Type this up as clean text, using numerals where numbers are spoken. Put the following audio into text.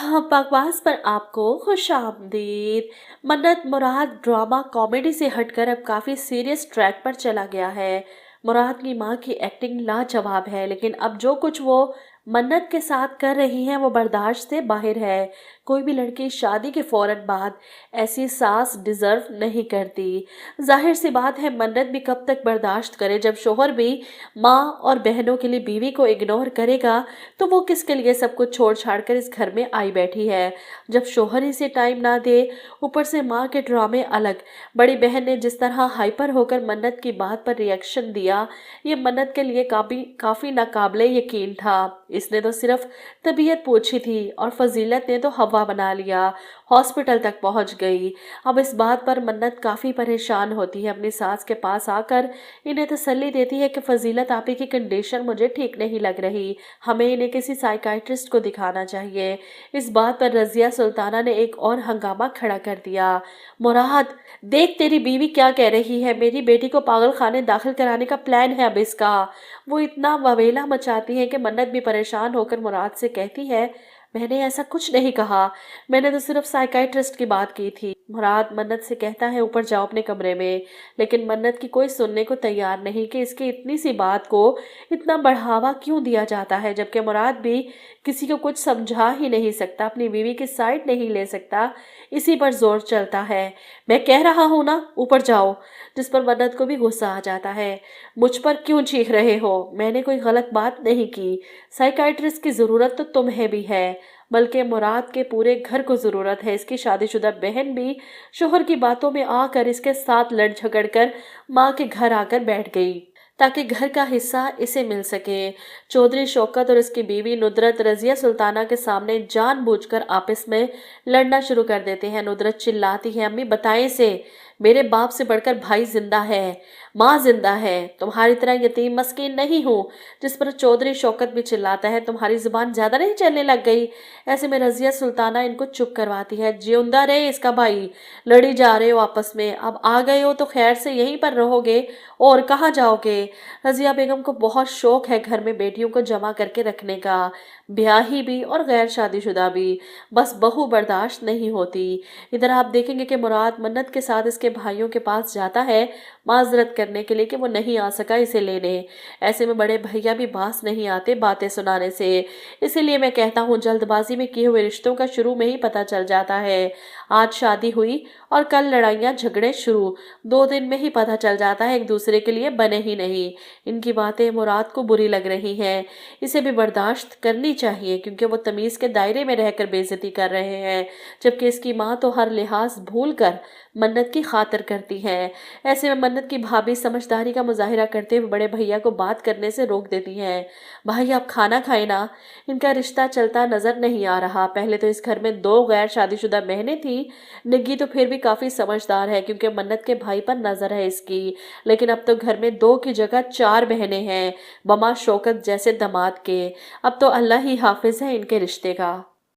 हाँ, बकवास पर आपको खुश आमदीद। मन्नत मुराद ड्रामा कॉमेडी से हटकर अब काफ़ी सीरियस ट्रैक पर चला गया है। मुराद की माँ की एक्टिंग लाजवाब है, लेकिन अब जो कुछ वो मन्नत के साथ कर रही हैं वो बर्दाश्त से बाहर है। कोई भी लड़की शादी के फौरन बाद ऐसी सास डिज़र्व नहीं करती। जाहिर सी बात है, मन्नत भी कब तक बर्दाश्त करे जब शोहर भी माँ और बहनों के लिए बीवी को इग्नोर करेगा, तो वो किसके लिए सब कुछ छोड़ छाड़ कर इस घर में आई बैठी है। जब शोहर इसे टाइम ना दे, ऊपर से माँ के ड्रामे अलग। बड़ी बहन ने जिस तरह हाइपर होकर मन्नत की बात पर रिएक्शन दिया, ये मन्नत के लिए काफ़ी नाकाबिले यकीन था। इसने तो सिर्फ तबीयत पूछी थी और फजीलत ने तो हवा बना लिया, हॉस्पिटल तक पहुंच गई। अब इस बात पर मन्नत काफ़ी परेशान होती है। अपनी सास के पास आकर इन्हें तसल्ली देती है कि फजीलत आपी की कंडीशन मुझे ठीक नहीं लग रही, हमें इन्हें किसी साइकाइट्रिस्ट को दिखाना चाहिए। इस बात पर रज़िया सुल्ताना ने एक और हंगामा खड़ा कर दिया। मुराद, देख तेरी बीवी क्या कह रही है, मेरी बेटी को पागल खाने दाखिल कराने का प्लान है अब इसका। वो इतना ववेला मचाती है कि मन्नत भी परेशान होकर मुराद से कहती है, मैंने ऐसा कुछ नहीं कहा, मैंने तो सिर्फ साइकाइट्रिस्ट की बात की थी। मुराद मन्नत से कहता है, ऊपर जाओ अपने कमरे में, लेकिन मन्नत की कोई सुनने को तैयार नहीं कि इसकी इतनी सी बात को इतना बढ़ावा क्यों दिया जाता है, जबकि मुराद भी किसी को कुछ समझा ही नहीं सकता, अपनी बीवी की साइड नहीं ले सकता। इसी पर जोर चलता है, मैं कह रहा हूँ ना ऊपर जाओ। जिस पर मन्नत को भी गुस्सा आ जाता है, मुझ पर क्यों चीख रहे हो, मैंने कोई गलत बात नहीं की। साइकाइट्रिस्ट की ज़रूरत तो तुम्हें भी है, बल्कि मुराद के पूरे घर को ज़रूरत है। इसकी शादीशुदा बहन भी शोहर की बातों में आकर इसके साथ लड़ झगड़ कर माँ के घर आकर बैठ गई ताकि घर का हिस्सा इसे मिल सके। चौधरी शौकत और इसकी बीवी नुदरत रज़िया सुल्ताना के सामने जानबूझकर आपस में लड़ना शुरू कर देते हैं। नुदरत चिल्लाती है, अम्मी बताएं इसे, मेरे बाप से बढ़कर भाई जिंदा है, माँ जिंदा है, तुम्हारी तरह यतीम मस्कीन नहीं हूँ। जिस पर चौधरी शौकत भी चिल्लाता है, तुम्हारी जुबान ज़्यादा नहीं चलने लग गई। ऐसे में रज़िया सुल्ताना इनको चुप करवाती है, जिंदा रहे इसका भाई, लड़ी जा रहे हो आपस में, अब आ गए हो तो खैर से यहीं पर रहोगे और कहाँ जाओगे। रज़िया बेगम को बहुत शौक है घर में बेटियों को जमा करके रखने का, ब्याही भी और गैर शादीशुदा भी, बस बहू बर्दाश्त नहीं होती। इधर आप देखेंगे कि मुराद मन्नत के साथ इसके भाइयों के पास जाता है माजरत करने के लिए कि वो नहीं आ सका इसे लेने। ऐसे में बड़े भैया भी बास नहीं आते बातें सुनाने से। इसीलिए मैं कहता हूँ, जल्दबाजी में किए हुए रिश्तों का शुरू में ही पता चल जाता है। आज शादी हुई और कल लड़ाइयाँ झगड़े शुरू, 2 दिन में ही पता चल जाता है एक दूसरे के लिए बने ही नहीं। इनकी बातें मुराद को बुरी लग रही हैं, इसे भी बर्दाश्त करनी चाहिए क्योंकि वो तमीज़ के दायरे में रहकर बेइज्जती कर रहे हैं, जबकि इसकी माँ तो हर लिहाज भूल कर मन्नत की खातिर करती है। ऐसे में मन्नत की भाभी समझदारी का मुजाहिरा करते हुए बड़े भैया को बात करने से रोक देती हैं। भाई आप खाना खाए ना, इनका रिश्ता चलता नजर नहीं आ रहा। पहले तो इस घर में 2 गैर शादीशुदा बहनें थी, निग्गी तो फिर भी काफ़ी समझदार है क्योंकि मन्नत के भाई पर नज़र है इसकी, लेकिन अब तो घर में 2 की जगह 4 बहनें हैं, बमा शौकत जैसे दामाद के। अब तो अल्लाह ही हाफिज है इनके रिश्ते का।